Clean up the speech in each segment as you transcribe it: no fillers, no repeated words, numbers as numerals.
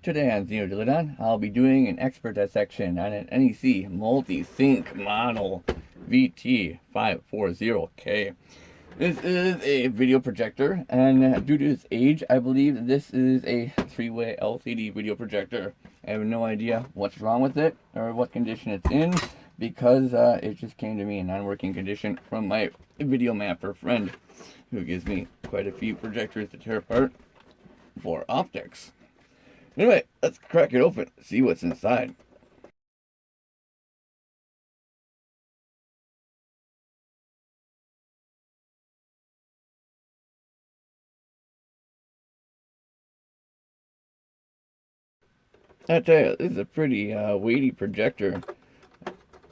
Today on teardown, I'll be doing an expert dissection on an NEC multi-sync model VT540K. This is a video projector, and due to its age, I believe this is a 3-way LCD video projector. I have no idea what's wrong with it or what condition it's in, because it just came to me in non-working condition from my video mapper friend, who gives me quite a few projectors to tear apart for optics. Anyway, let's crack it open, see what's inside. I tell you, this is a pretty weighty projector.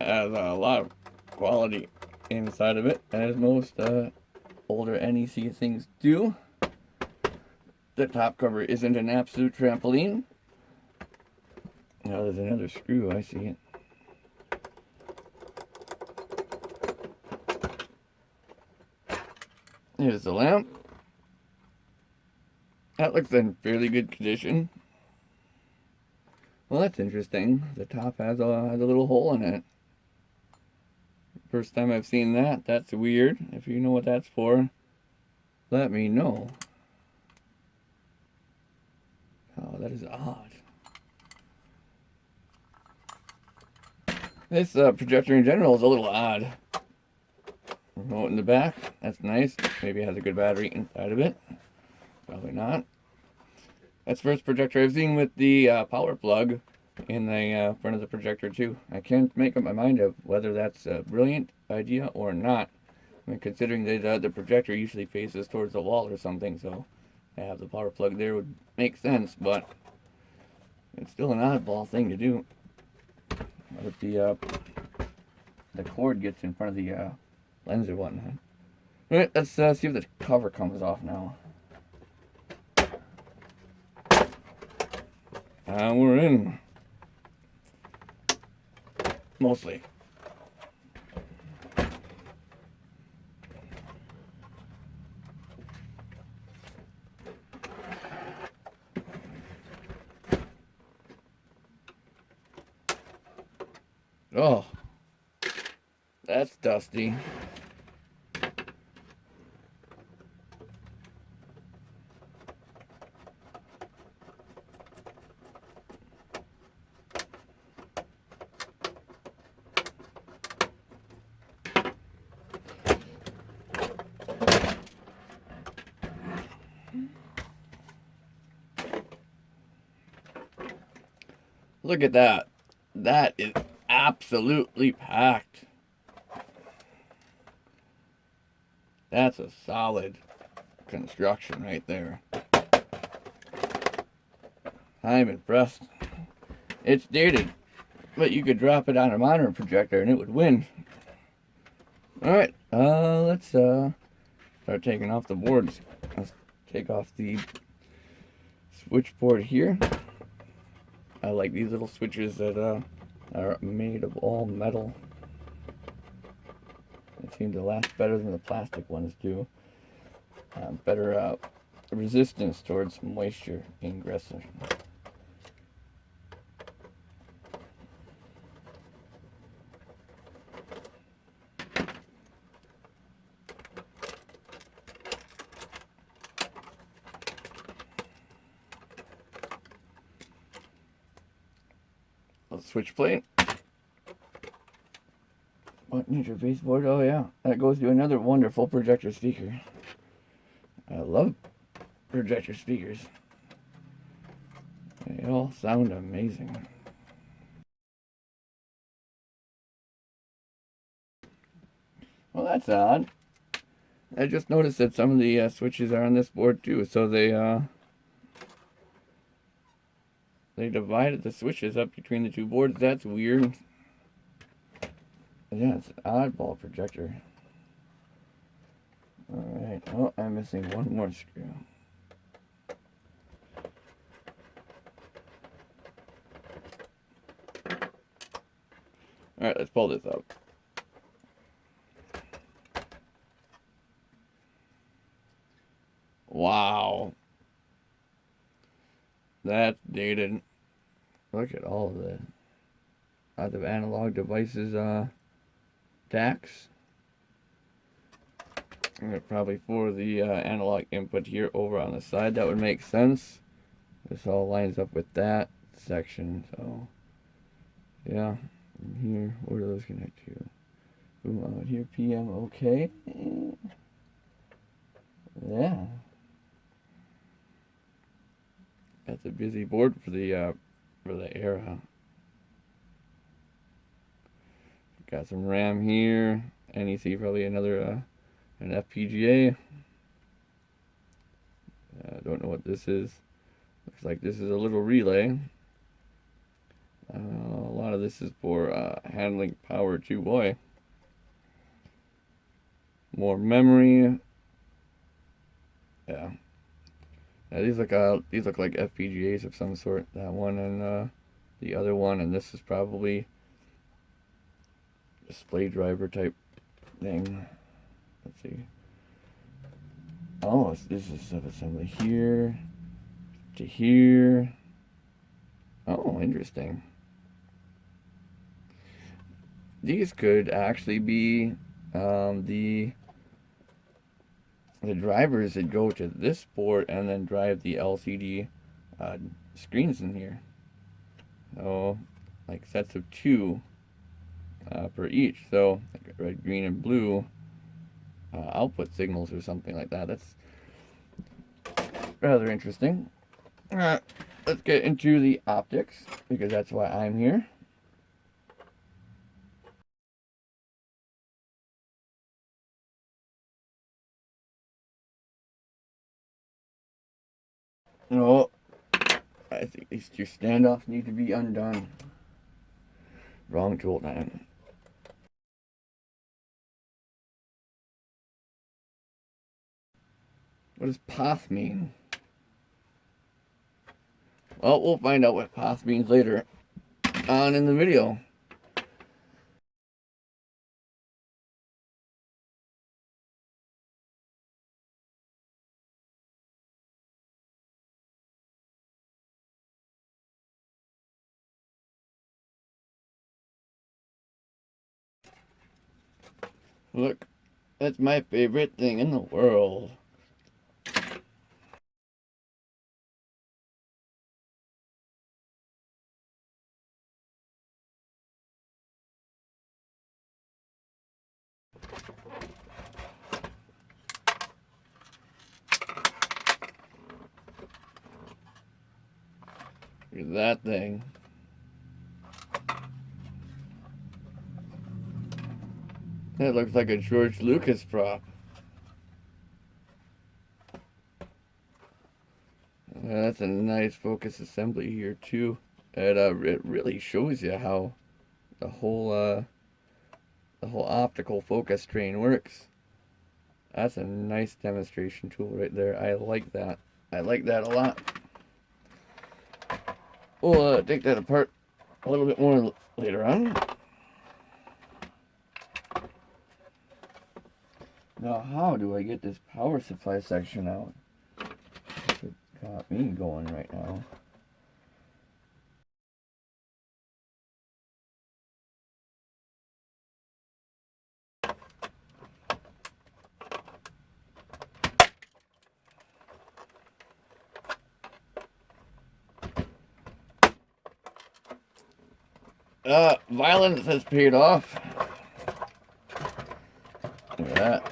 Has a lot of quality inside of it, as most older NEC things do. The top cover isn't an absolute trampoline. Now there's another screw, I see it. Here's the lamp. That looks in fairly good condition. Well, that's interesting. The top has a little hole in it. First time I've seen that. That's weird. If you know what that's for, let me know. Oh, that is odd. This projector in general is a little odd. Remote in the back. That's nice. Maybe it has a good battery inside of it. Probably not. That's the first projector I've seen with the power plug in the front of the projector too. I can't make up my mind of whether that's a brilliant idea or not. I mean, considering that the projector usually faces towards the wall or something, so to have the power plug there would make sense, but it's still an oddball thing to do. What if the cord gets in front of the lens or whatnot? Alright, let's see if the cover comes off now. We're in. Mostly. Oh, that's dusty. Look at that. That is absolutely packed. That's a solid construction right there. I'm impressed. It's dated, but you could drop it on a monitor projector and it would win. Alright, let's start taking off the boards. Let's take off the switchboard here. I like these little switches that are made of all metal. They seem to last better than the plastic ones do. Better resistance towards moisture ingress. Switch plate. Button interface board. Oh yeah, that goes to another wonderful projector speaker. I love projector speakers. They all sound amazing. Well, that's odd. I just noticed that some of the switches are on this board too, so they divided the switches up between the two boards. That's weird. Yeah, it's an oddball projector. Alright, oh, I'm missing one more screw. Alright, let's pull this up. Wow. That's dated. Look at all of the other analog devices DACs. Probably for the analog input here over on the side. That would make sense. This all lines up with that section. So yeah. And here, where do those connect to? Boom out here, PM, okay. Yeah. That's a busy board for the era. Got some RAM here. NEC, probably another an FPGA. Don't know what this is. Looks like this is a little relay. A lot of this is for handling power too, boy. More memory. Yeah. These look like FPGAs of some sort. That one and the other one, and this is probably display driver type thing. Let's see. Oh, this is subassembly here to here. Oh, interesting. These could actually be the drivers that go to this board and then drive the LCD screens in here. So, like sets of 2 per each. So, like red, green, and blue output signals or something like that. That's rather interesting. Alright, let's get into the optics, because that's why I'm here. No, I think these 2 standoffs need to be undone. Wrong tool time. What does path mean? Well, we'll find out what path means later on in the video. Look, that's my favorite thing in the world. Look at that thing. That looks like a George Lucas prop. That's a nice focus assembly here too. It really shows you how the whole optical focus train works. That's a nice demonstration tool right there. I like that. I like that a lot. We'll take that apart a little bit more later on. Now, how do I get this power supply section out? That's what got me going right now. Violence has paid off. Look at that.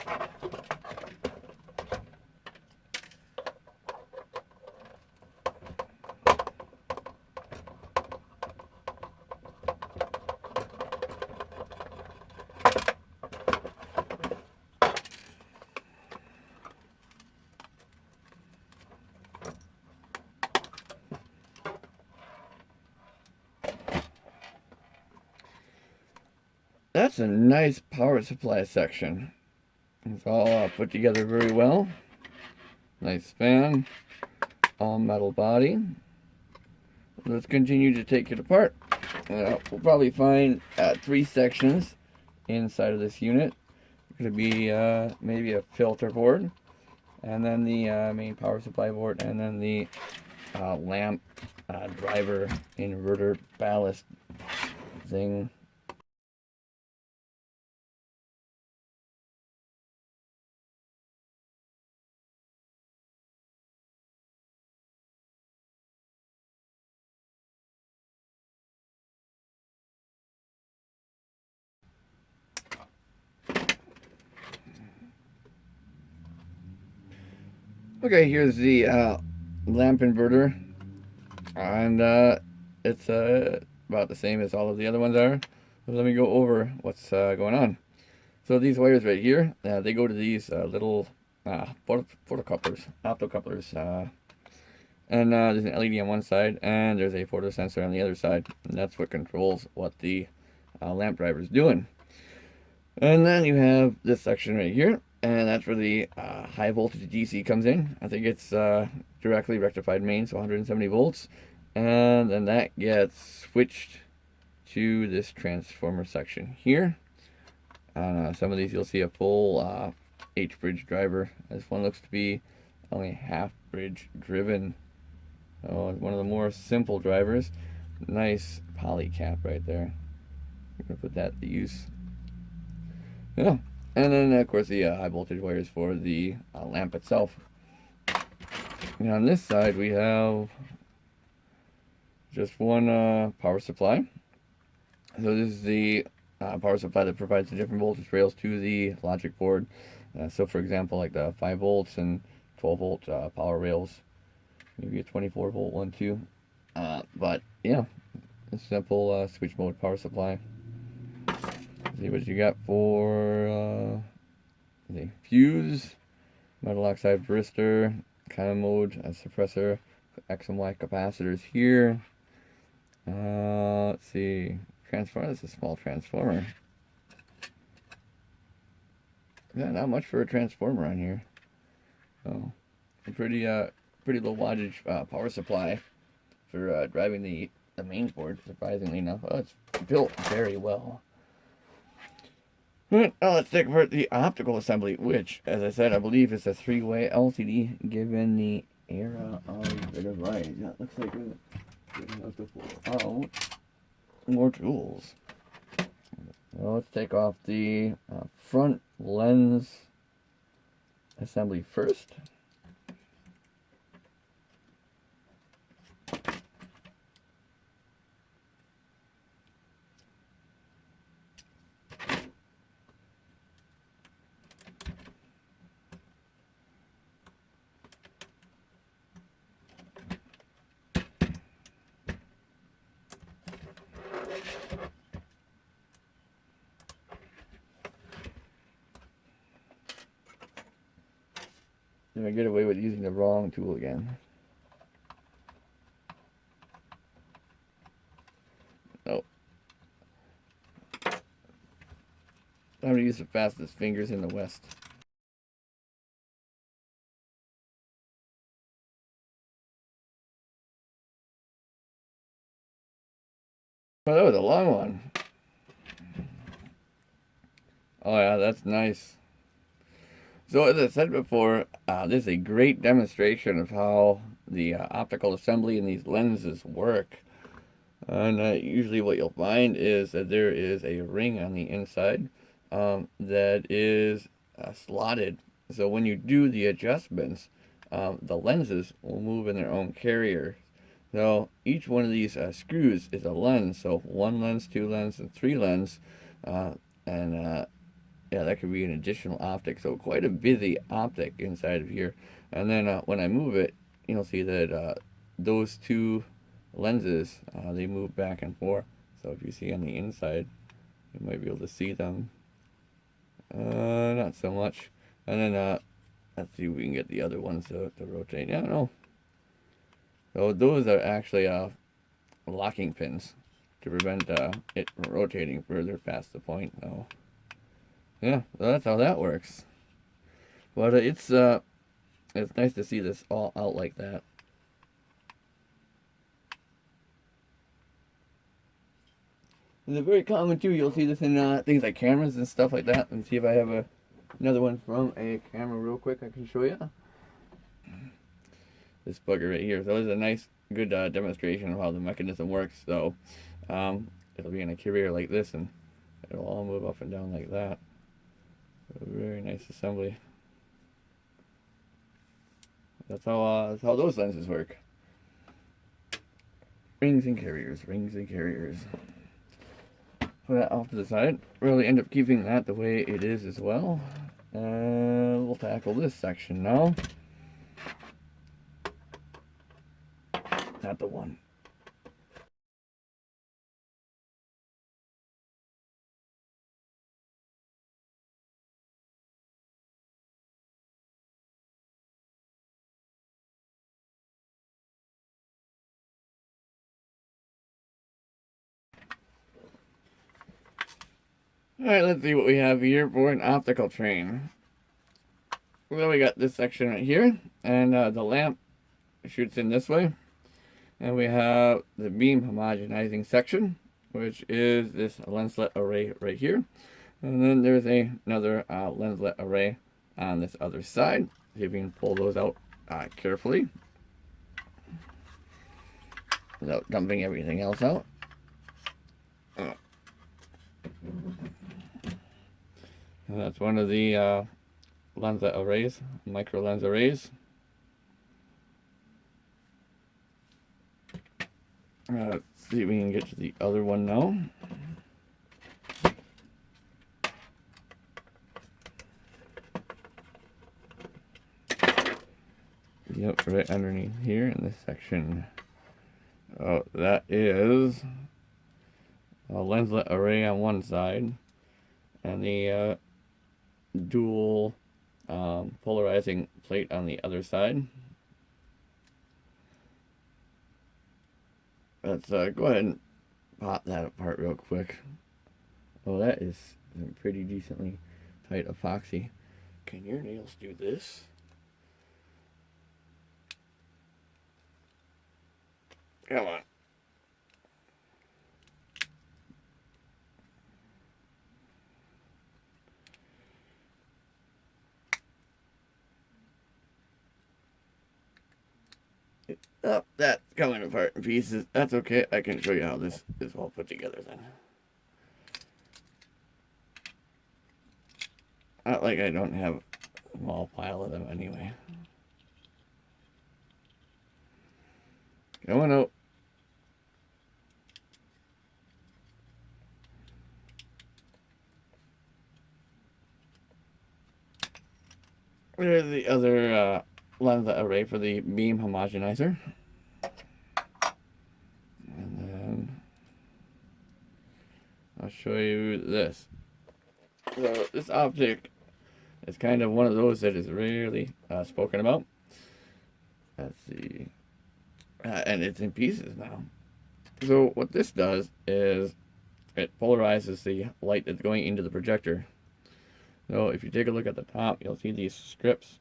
That's a nice power supply section. It's all put together very well. Nice fan. All metal body. Let's continue to take it apart. We'll probably find 3 sections inside of this unit. It's going to be maybe a filter board, and then the main power supply board, and then the lamp driver inverter ballast thing. Okay, here's the lamp inverter, and it's about the same as all of the other ones are. But let me go over what's going on. So these wires right here, they go to these little photocouplers, optocouplers, and there's an LED on one side, and there's a photosensor on the other side, and that's what controls what the lamp driver is doing. And then you have this section right here, and that's where the high voltage DC comes in. I think it's directly rectified main, so 170 volts. And then that gets switched to this transformer section here. On some of these you'll see a full H-bridge driver. This one looks to be only half bridge driven. Oh, it's one of the more simple drivers. Nice poly cap right there. I'm going to put that to use. Yeah, and then of course the high voltage wires for the lamp itself. And on this side we have just one power supply. So this is the power supply that provides the different voltage rails to the logic board. So for example, like the 5 volts and 12 volt power rails, maybe a 24 volt one too. But yeah, a simple switch mode power supply. See what you got for the fuse, metal oxide varistor, kind mode, a suppressor, X and Y capacitors here. Let's see, transformer. This is a small transformer. Yeah, not much for a transformer on here. So, a pretty low wattage power supply for driving the main board. Surprisingly enough, oh, it's built very well. Now let's take apart the optical assembly, which, as I said, I believe is a 3-way LCD given the era of the device. Yeah, it looks like we're going to have to pull out more tools. Well, let's take off the front lens assembly first. Then I get away with using the wrong tool again. Oh. I'm going to use the fastest fingers in the West. Oh, that was a long one. Oh yeah, that's nice. So as I said before, this is a great demonstration of how the optical assembly in these lenses work. And usually what you'll find is that there is a ring on the inside that is slotted. So when you do the adjustments, the lenses will move in their own carrier. So each one of these screws is a lens. So 1 lens, 2 lens, and 3 lens. Yeah, that could be an additional optic. So quite a busy optic inside of here. And then when I move it, you'll see that those 2 lenses, they move back and forth. So if you see on the inside, you might be able to see them. Not so much. And then let's see if we can get the other ones to rotate. Yeah, no. So those are actually locking pins to prevent it from rotating further past the point. So yeah, so that's how that works. But it's nice to see this all out like that. It's very common too. You'll see this in things like cameras and stuff like that. Let me see if I have another one from a camera real quick I can show you. this bugger right here. So it's a nice, good demonstration of how the mechanism works. So it'll be in a carrier like this, and it'll all move up and down like that. So very nice assembly. That's how those lenses work. Rings and carriers, rings and carriers. Put that off to the side. Really end up keeping that the way it is as well. And we'll tackle this section now. Not the one. Alright, let's see what we have here for an optical train. Well, we got this section right here, and the lamp shoots in this way. And we have the beam homogenizing section, which is this lenslet array right here. And then there's another lenslet array on this other side. See if you can pull those out carefully without dumping everything else out. And that's one of the lenslet arrays, micro lens arrays. Let's see if we can get to the other one now. Yep, right underneath here in this section. Oh, that is a lenslet array on one side, and the dual polarizing plate on the other side. Let's go ahead and pop that apart real quick. Oh, that is some pretty decently tight epoxy. Can your nails do this? Come on. Oh, that's coming apart in pieces. That's okay. I can show you how this is all put together then. Not like I don't have a small pile of them anyway. Going out. There's the other lenslet array for the beam homogenizer. And then I'll show you this. So this optic is kind of one of those that is rarely spoken about. Let's see. And it's in pieces now. So what this does is it polarizes the light that's going into the projector. So if you take a look at the top, you'll see these strips,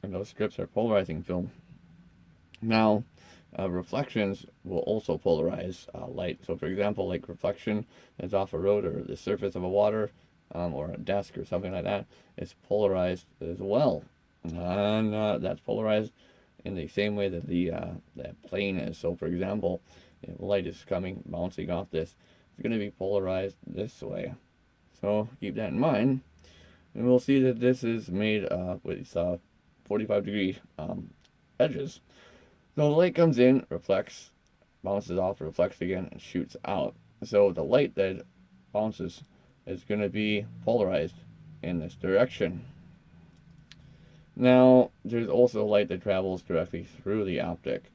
and those strips are polarizing film. Now, reflections will also polarize light. So for example, like reflection that's off a road or the surface of a water or a desk or something like that, it's polarized as well. And that's polarized in the same way that the that plane is. So for example, if light is coming, bouncing off this, it's going to be polarized this way. So keep that in mind. And we'll see that this is made with 45-degree edges. So the light comes in, reflects, bounces off, reflects again, and shoots out. So the light that bounces is going to be polarized in this direction. Now, there's also light that travels directly through the optic,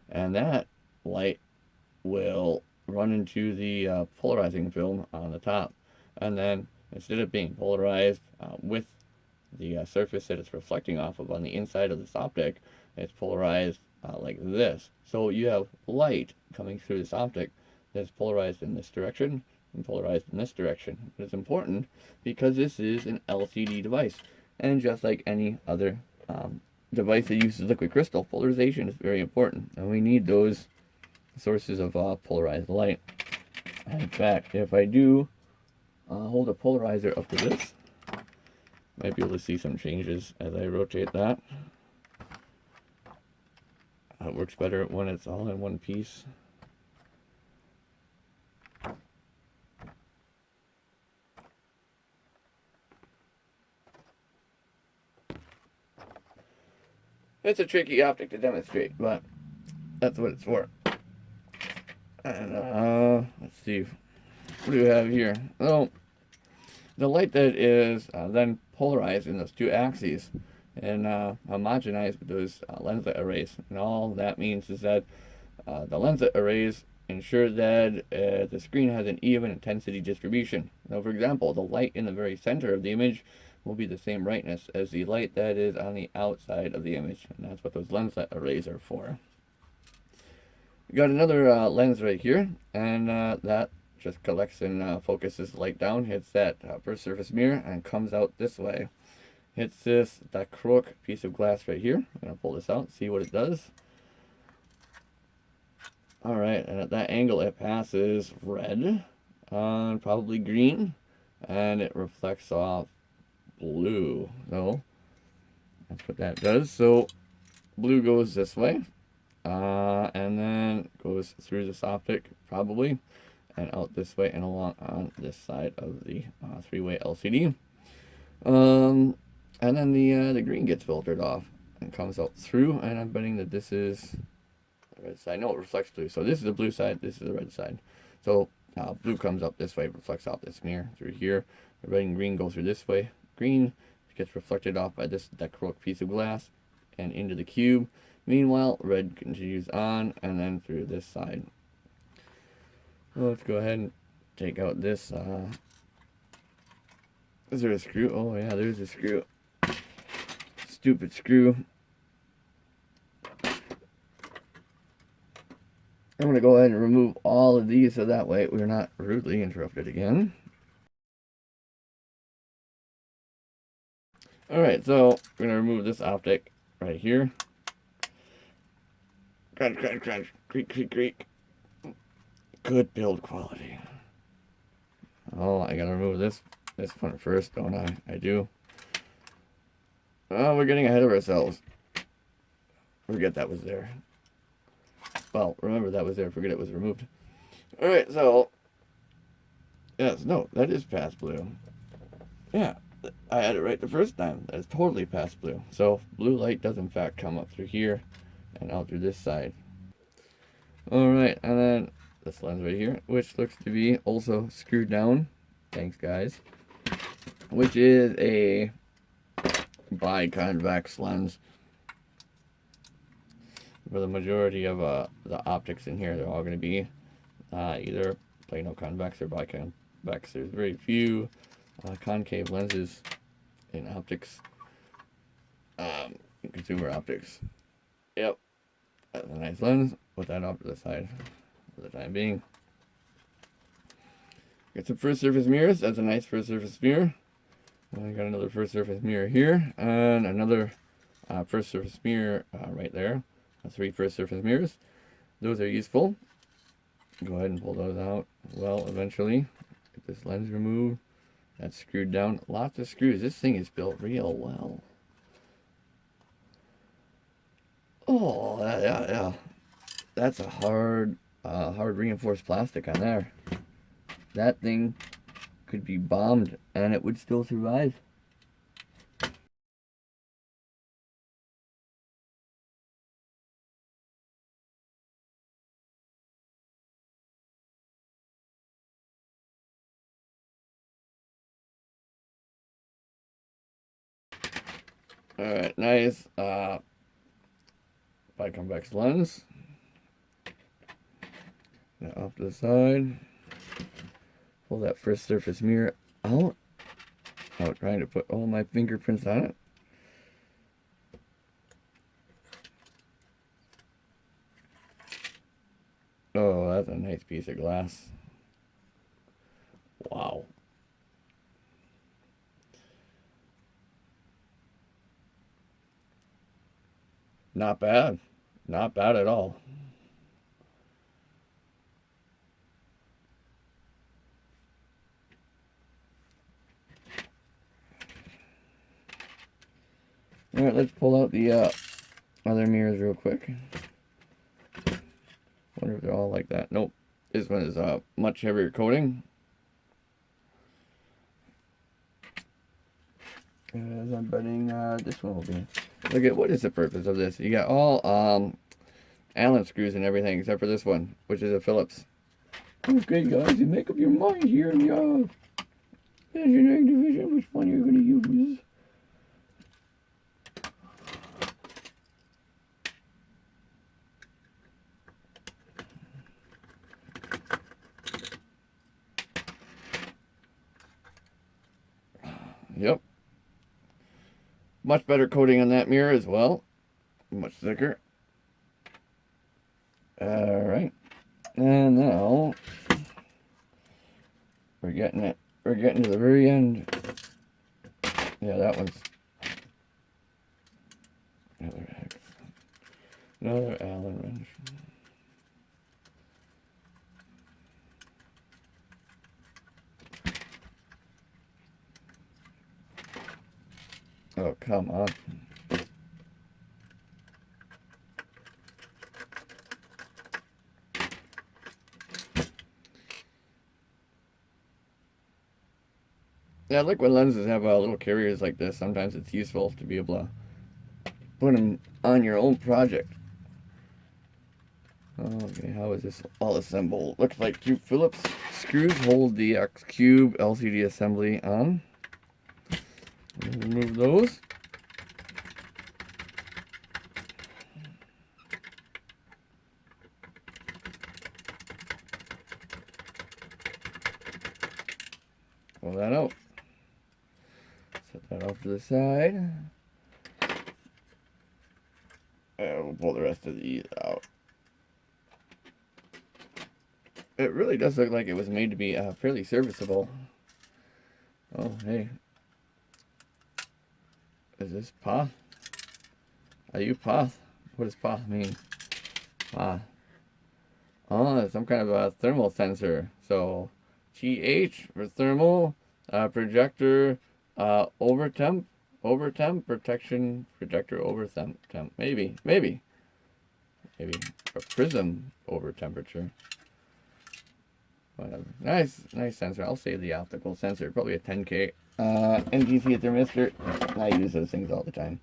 and that light will run into the polarizing film on the top, and then instead of being polarized with the surface that it's reflecting off of on the inside of this optic, it's polarized like this. So you have light coming through this optic that's polarized in this direction and polarized in this direction. It's important because this is an LCD device, and just like any other device that uses liquid crystal, polarization is very important, and we need those sources of polarized light. And in fact, if I do hold a polarizer up to this, might be able to see some changes as I rotate that. It works better when it's all in one piece. It's a tricky optic to demonstrate, but that's what it's for. And let's see, what do we have here? Oh, the light that is then polarized in those two axes and homogenized with those lenslet arrays. And all that means is that the lenslet arrays ensure that the screen has an even intensity distribution. Now, for example, the light in the very center of the image will be the same brightness as the light that is on the outside of the image, and that's what those lenslet arrays are for. We got another lens right here, and that just collects and focuses light down, hits that first surface mirror, and comes out this way. Hits this dichroic piece of glass right here. I'm gonna pull this out, see what it does. All right, and at that angle, it passes red, probably green, and it reflects off blue. So that's what that does. So blue goes this way, and then goes through this optic probably, and out this way and along on this side of the three-way LCD. And then the green gets filtered off and comes out through, and I'm betting that this is the red side. No, it reflects blue. So this is the blue side, this is the red side. So blue comes up this way, reflects off this mirror through here. The red and green go through this way. Green gets reflected off by this dichroic piece of glass and into the cube. Meanwhile, red continues on and then through this side. Well, let's go ahead and take out this. Is there a screw? Oh yeah, there's a screw. Stupid screw. I'm going to go ahead and remove all of these so that way we're not rudely interrupted again. Alright, so we're going to remove this optic right here. Crunch, crunch, crunch. Creak, creak, creak. Good build quality. Oh, I got to remove this one first, don't I? I do. Oh, we're getting ahead of ourselves. Forget that was there. Well, remember that was there. Forget it was removed. Alright, so. Yes, no, that is past blue. Yeah, I had it right the first time. That's totally past blue. So, blue light does in fact come up through here and out through this side. Alright, and then this lens right here, which looks to be also screwed down. Thanks, guys. Which is a biconvex lens. For the majority of the optics in here, they're all going to be either plano convex or biconvex. There's very few concave lenses in optics, in consumer optics. Yep, that's a nice lens. Put that off to the side for the time being. Got some first surface mirrors. That's a nice first surface mirror. I got another first surface mirror here, and another first surface mirror right there. 3 first surface mirrors. Those are useful. Go ahead and pull those out. Well, eventually, get this lens removed. That's screwed down. Lots of screws. This thing is built real well. Oh, yeah. That's a hard reinforced plastic on there. That thing could be bombed and it would still survive. Alright, nice biconvex lens. Now off to the side. Pull that first surface mirror out. Trying to put all my fingerprints on it. Oh, that's a nice piece of glass. Wow. Not bad. Not bad at all. Alright, let's pull out the other mirrors real quick. wonder if they're all like that. Nope. This one is a much heavier coating. As I'm betting this one will be. Look at, what is the purpose of this? You got all Allen screws and everything except for this one, which is a Phillips. Okay, guys, you make up your mind here in the engineering division which one you're going to use. Yep. Much better coating on that mirror as well. Much thicker. Alright. And now we're getting it. We're getting to the very end. Yeah, that one's another Allen wrench. Oh, come on. Yeah, I like when lenses have little carriers like this. Sometimes it's useful to be able to put them on your own project. Okay, how is this all assembled? Looks like two Phillips screws hold the X Cube LCD assembly on. Remove those. Pull that out. Set that off to the side. We'll pull the rest of these out. It really does look like it was made to be fairly serviceable. Oh, hey. Is this PA? Are you PA? What does PA mean? PA. Oh, some kind of a thermal sensor. So, TH for thermal, projector, overtemp, protection, projector overtemp, maybe, a prism over temperature. Whatever. Nice sensor. I'll save the optical sensor. Probably a 10K. NGC thermistor. I use those things all the time.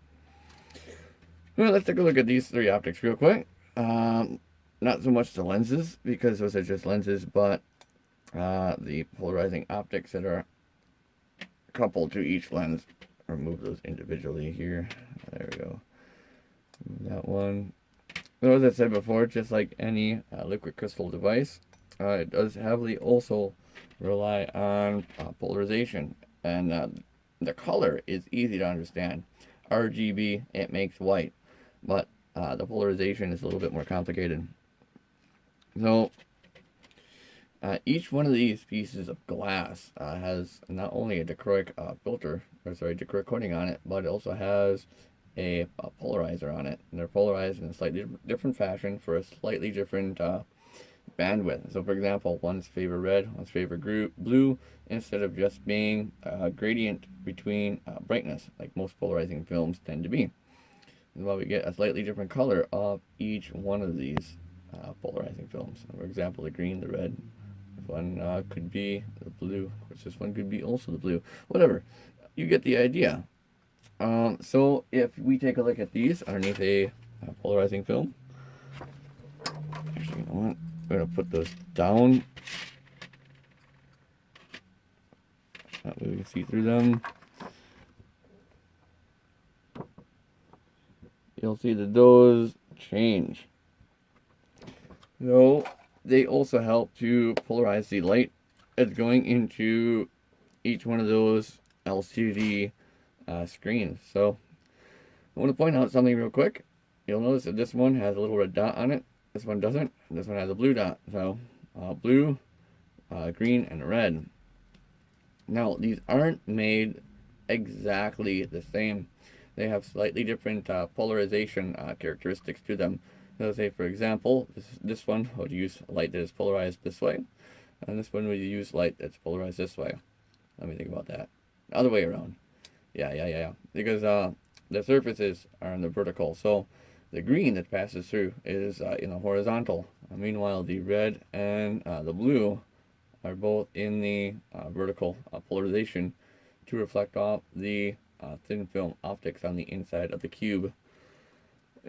Well, let's take a look at these three optics real quick. Not so much the lenses, because those are just lenses, but the polarizing optics that are coupled to each lens. Remove those individually here. There we go. Move that one. So as I said before, just like any liquid crystal device, it does heavily also rely on polarization, and the color is easy to understand. RGB, it makes white, but the polarization is a little bit more complicated. So each one of these pieces of glass has not only a dichroic dichroic coating on it, but it also has a polarizer on it, and they're polarized in a slightly different fashion for a slightly different bandwidth. So for example, one's favor red, one's favor blue, instead of just being a gradient between brightness, like most polarizing films tend to be. And while we get a slightly different color of each one of these polarizing films. For example, the green, the red, one could be the blue. Of course, this one could be also the blue. Whatever, you get the idea. So if we take a look at these underneath a polarizing film, actually, you know what? We're going to put those down. That way we can see through them. You'll see that those change. So they also help to polarize the light that's going into each one of those LCD screens. So I want to point out something real quick. You'll notice that this one has a little red dot on it. This one doesn't. This one has a blue dot. So blue, green, and red. Now these aren't made exactly the same. They have slightly different polarization characteristics to them. So say for example, this one would use light that is polarized this way, and this one would use light that's polarized this way. Let me think about that. Other way around. Yeah. Because the surfaces are in the vertical. So the green that passes through is in the horizontal. Meanwhile, the red and the blue are both in the vertical polarization to reflect off the thin film optics on the inside of the cube.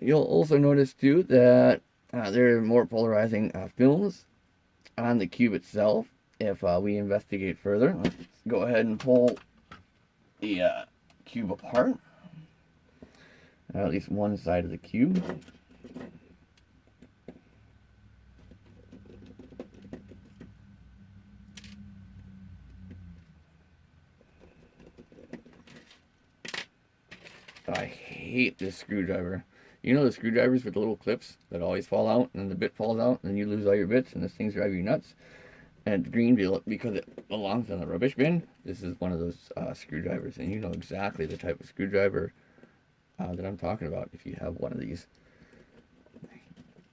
You'll also notice too that there are more polarizing films on the cube itself. If we investigate further, let's go ahead and pull the cube apart, at least one side of the cube. I hate this screwdriver. You know the screwdrivers with the little clips that always fall out, and the bit falls out, and you lose all your bits, and this thing's driving you nuts? And green because it belongs in the rubbish bin. This is one of those screwdrivers, and you know exactly the type of screwdriver that I'm talking about if you have one of these.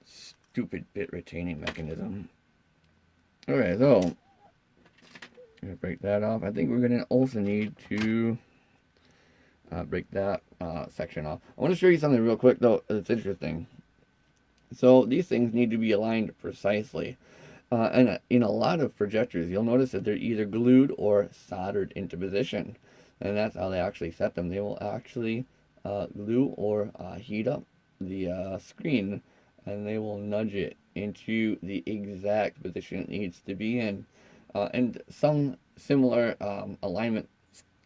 Stupid bit retaining mechanism. Okay, so I'm gonna break that off. I think we're gonna also need to break that section off. I want to show you something real quick though that's interesting. So these things need to be aligned precisely. And in a lot of projectors, you'll notice that they're either glued or soldered into position. And that's how they actually set them. They will actually glue or heat up the screen, and they will nudge it into the exact position it needs to be in. And some similar alignment,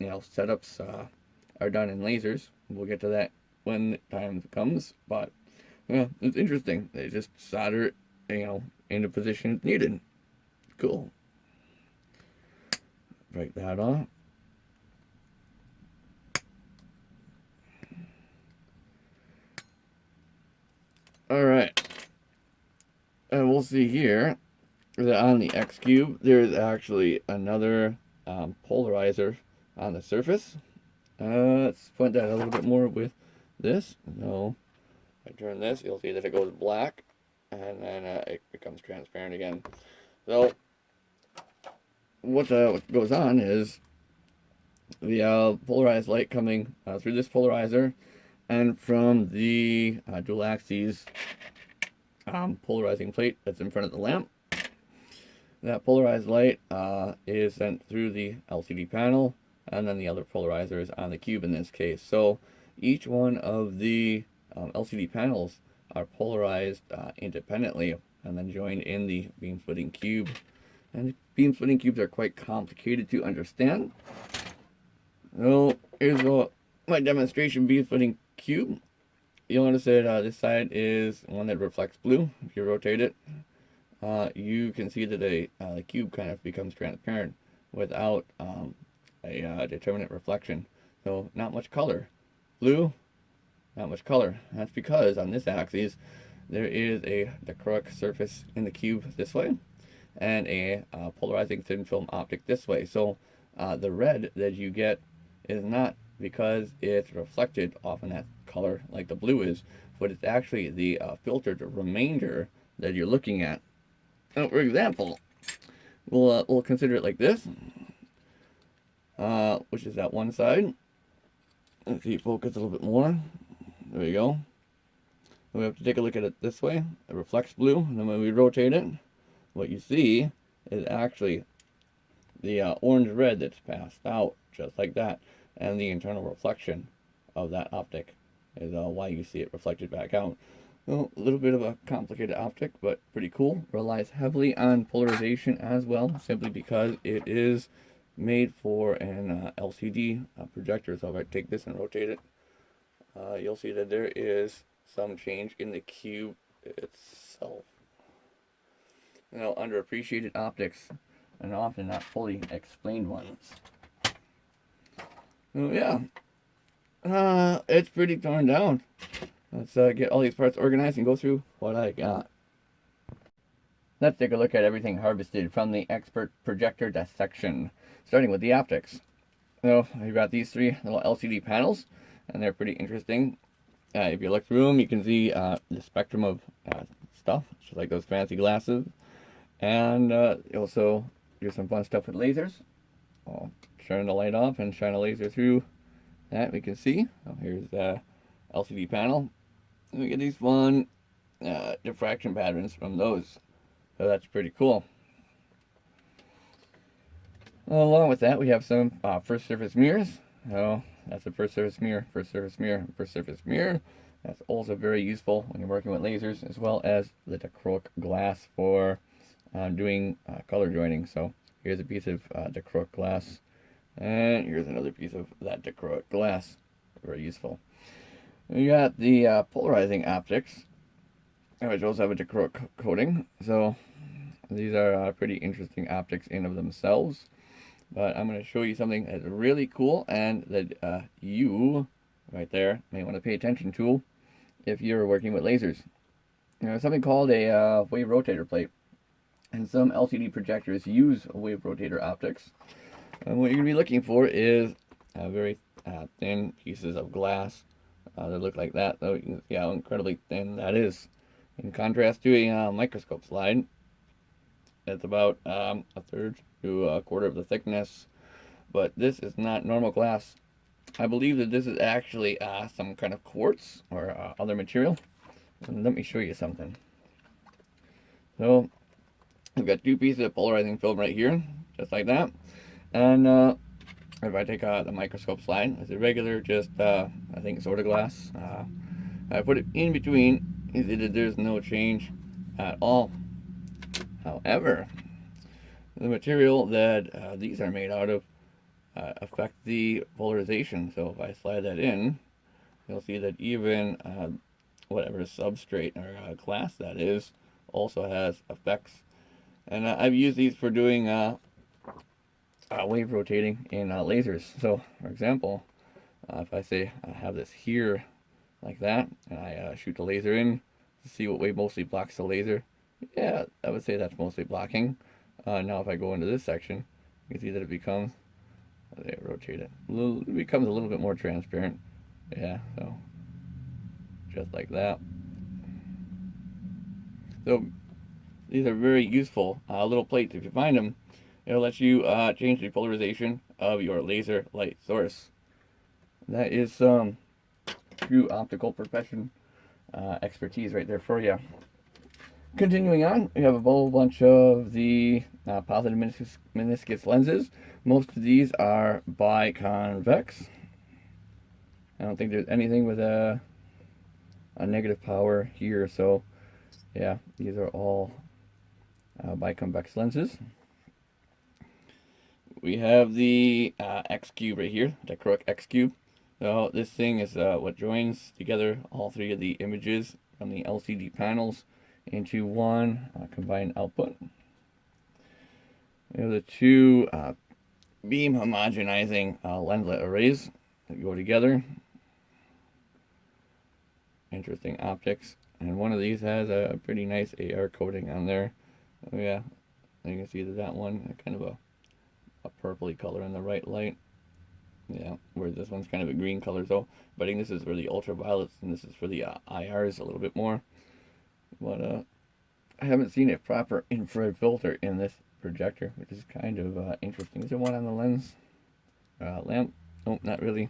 setups are done in lasers. We'll get to that when the time comes. But it's interesting. They just solder it, in a position needed. Cool. Break that off. Alright. And we'll see here that on the X cube, there's actually another polarizer on the surface. Let's point that a little bit more with this. No. If I turn this, you'll see that it goes black, and then it becomes transparent again. So what goes on is the polarized light coming through this polarizer, and from the dual axes polarizing plate that's in front of the lamp. That polarized light is sent through the LCD panel, and then the other polarizer is on the cube in this case. So each one of the LCD panels are polarized independently and then joined in the beam splitting cube. And beam splitting cubes are quite complicated to understand. So here's my demonstration beam splitting cube. You'll notice that this side is one that reflects blue. If you rotate it, you can see that the cube kind of becomes transparent without a determinate reflection. So not much color. Blue, not much color. That's because on this axis there is the correct surface in the cube this way, and a polarizing thin film optic this way. So the red that you get is not because it's reflected off in that color like the blue is, but it's actually the filtered remainder that you're looking at. Now, for example, we'll consider it like this, which is that one side. Let's see, focus a little bit more. There we go. We have to take a look at it this way. It reflects blue, and then when we rotate it, what you see is actually the orange-red that's passed out, just like that, and the internal reflection of that optic is why you see it reflected back out. Well, a little bit of a complicated optic, but pretty cool. Relies heavily on polarization as well, simply because it is made for an LCD projector. So if I take this and rotate it, you'll see that there is some change in the cube itself. Underappreciated optics, and often not fully explained ones. So yeah, it's pretty torn down. Let's get all these parts organized and go through what I got. Let's take a look at everything harvested from the expert projector dissection, starting with the optics. So I've got these three little LCD panels, and they're pretty interesting. If you look through them, you can see the spectrum of stuff, just like those fancy glasses. And also do some fun stuff with lasers. I'll turn the light off and shine a laser through that. We can see. Oh, here's the LCD panel. we get these fun diffraction patterns from those. So that's pretty cool. Along with that, we have some first surface mirrors. So that's a first surface mirror, first surface mirror, first surface mirror. That's also very useful when you're working with lasers, as well as the diacrylic glass for doing color joining. So here's a piece of diacrylic glass, and here's another piece of that diacrylic glass. Very useful. We got the polarizing optics, which also have a diacrylic coating. So these are pretty interesting optics in of themselves. But I'm going to show you something that's really cool and that you, right there, may want to pay attention to if you're working with lasers. Something called a wave rotator plate. And some LCD projectors use wave rotator optics. And what you're going to be looking for is very thin pieces of glass that look like that. So you can see how incredibly thin that is. In contrast to a microscope slide, it's about a third to a quarter of the thickness. But this is not normal glass. I believe that this is actually some kind of quartz or other material. And let me show you something. So we've got two pieces of polarizing film right here, just like that. And if I take the microscope slide, it's a regular, just I think soda glass. I put it in between. You see that there's no change at all. However, the material that these are made out of affect the polarization. So if I slide that in, you'll see that even whatever substrate or glass that is also has effects. And I've used these for doing wave rotating in lasers. So for example, if I say I have this here like that, and I shoot the laser in to see what wave mostly blocks the laser, yeah, I would say that's mostly blocking. Now if I go into this section, you can see that it becomes, they rotate it, it becomes a little bit more transparent. Yeah, so just like that. So these are very useful little plates. If you find them, it'll let you change the polarization of your laser light source. That is some true optical profession expertise right there for you. Continuing on, we have a whole bunch of the positive meniscus lenses. Most of these are biconvex. I don't think there's anything with a negative power here, so yeah, these are all biconvex lenses. We have the X cube right here, the diacrylic X cube. So this thing is what joins together all three of the images from the LCD panels into one combined output. We have the two beam homogenizing lenslet arrays that go together. Interesting optics. And one of these has a pretty nice AR coating on there. Oh yeah, you can see that one kind of a purpley color in the right light. Yeah, whereas this one's kind of a green color. So, but I think this is for the ultraviolets and this is for the IRs a little bit more. But I haven't seen a proper infrared filter in this projector, which is kind of interesting. Is there one on the lens lamp? Nope, not really.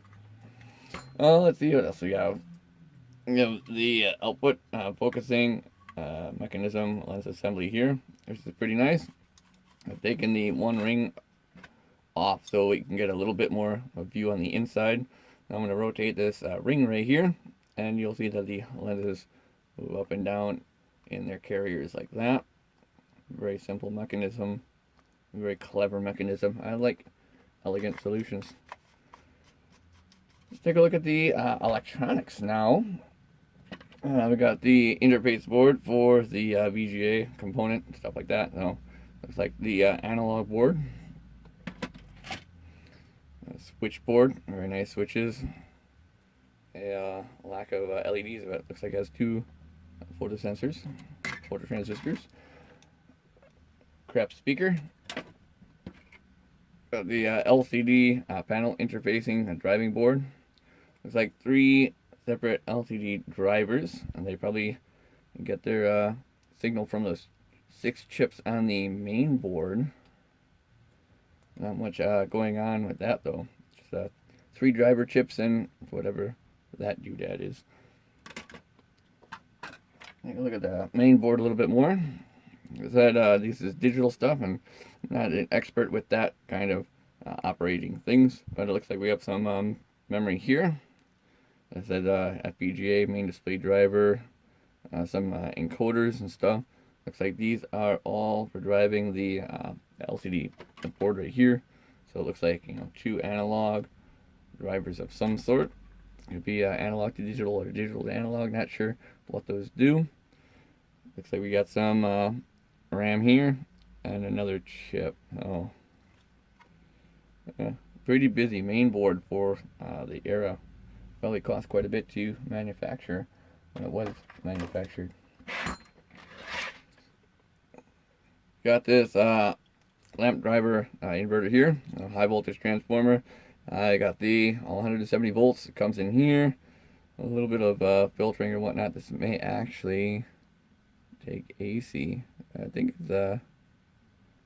Let's see what else we have. We have the output focusing mechanism lens assembly here. This is pretty nice. I've taken the one ring off so we can get a little bit more of a view on the inside. Now I'm going to rotate this ring right here, and you'll see that the lenses move up and down in their carriers like that. Very simple mechanism, very clever mechanism. I like elegant solutions. Let's take a look at the electronics now. We got the interface board for the VGA component, stuff like that. So looks like the analog board. Switch board, very nice switches. A lack of LEDs, but it looks like it has two photosensors, phototransistors. Crap speaker. Got the LCD panel interfacing and driving board. Looks like three separate LCD drivers, and they probably get their signal from those 6 chips on the main board. Not much going on with that though. Just 3 driver chips and whatever that doodad is. take a look at the main board a little bit more. This is digital stuff, and I'm not an expert with that kind of operating things, but it looks like we have some memory here. It said FPGA, main display driver, some encoders and stuff. Looks like these are all for driving the LCD board right here. So it looks like, you know, 2 analog drivers of some sort. It could be analog to digital or digital to analog. Not sure what those do. Looks like we got some RAM here and another chip. Oh, yeah, pretty busy main board for the era. Probably cost quite a bit to manufacture when it was manufactured. Got this lamp driver inverter here, a high voltage transformer. I got the all 170 volts. It comes in here. A little bit of filtering and whatnot. This may actually take AC. I think it's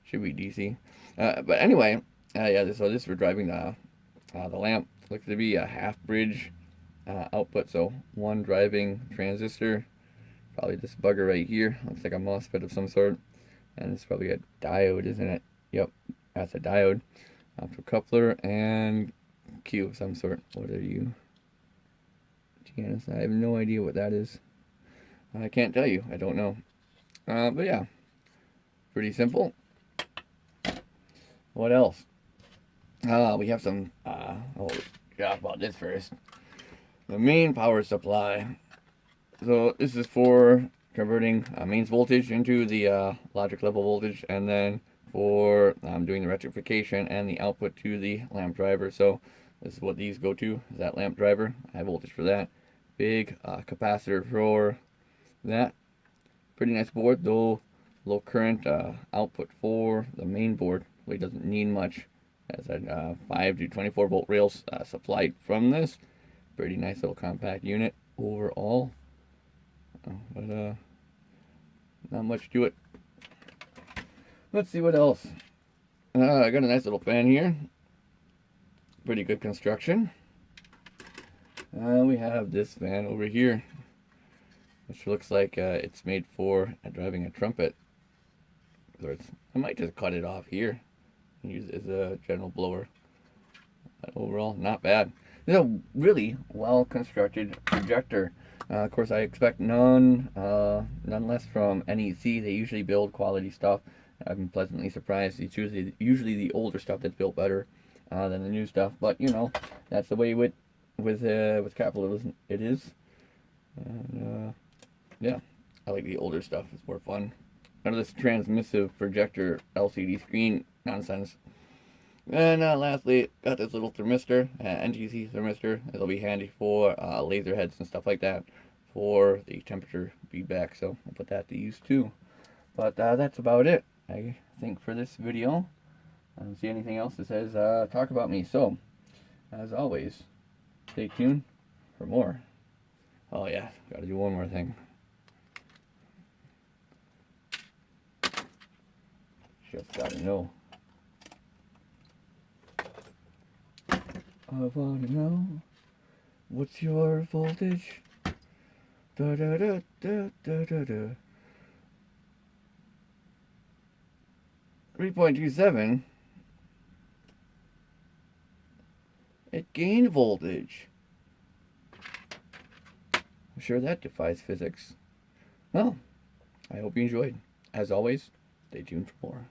should be DC. But anyway, yeah. So this is for driving the lamp. Looks to be a half bridge output. So 1 driving transistor. Probably this bugger right here. Looks like a MOSFET of some sort. And it's probably a diode, isn't it? Yep, that's a diode. Optical coupler and Q of some sort. What are you? Janice, I have no idea what that is. I can't tell you. I don't know. But yeah, pretty simple. What else? We have some. Oh, yeah, about this first. The main power supply. So this is for converting mains voltage into the logic level voltage, and then for doing the rectification and the output to the lamp driver. So this is what these go to, is that lamp driver, high voltage for that, big capacitor for that. Pretty nice board, though low current output for the main board. Really doesn't need much. Has a 5 to 24 volt rails supplied from this. Pretty nice little compact unit overall. But not much to it. Let's see what else. I got a nice little fan here. Pretty good construction. We have this fan over here, which looks like it's made for driving a trumpet. I might just cut it off here and use it as a general blower. But overall, not bad. It's a really well constructed projector. Of course, I expect none less from NEC. They usually build quality stuff. I've been pleasantly surprised. It's usually the older stuff that's built better than the new stuff. But you know, that's the way with capitalism it is. And yeah, I like the older stuff. It's more fun. None of this transmissive projector LCD screen nonsense. And lastly, got this little thermistor, NGC thermistor. It'll be handy for laser heads and stuff like that for the temperature feedback. So I'll put that to use too. But that's about it, I think, for this video. I don't see anything else that says talk about me. So, as always, stay tuned for more. Oh yeah, gotta do one more thing. Just gotta know. I wanna know, what's your voltage? Da da da da da da da. 3.27. It gained voltage. I'm sure that defies physics. Well, I hope you enjoyed. As always, stay tuned for more.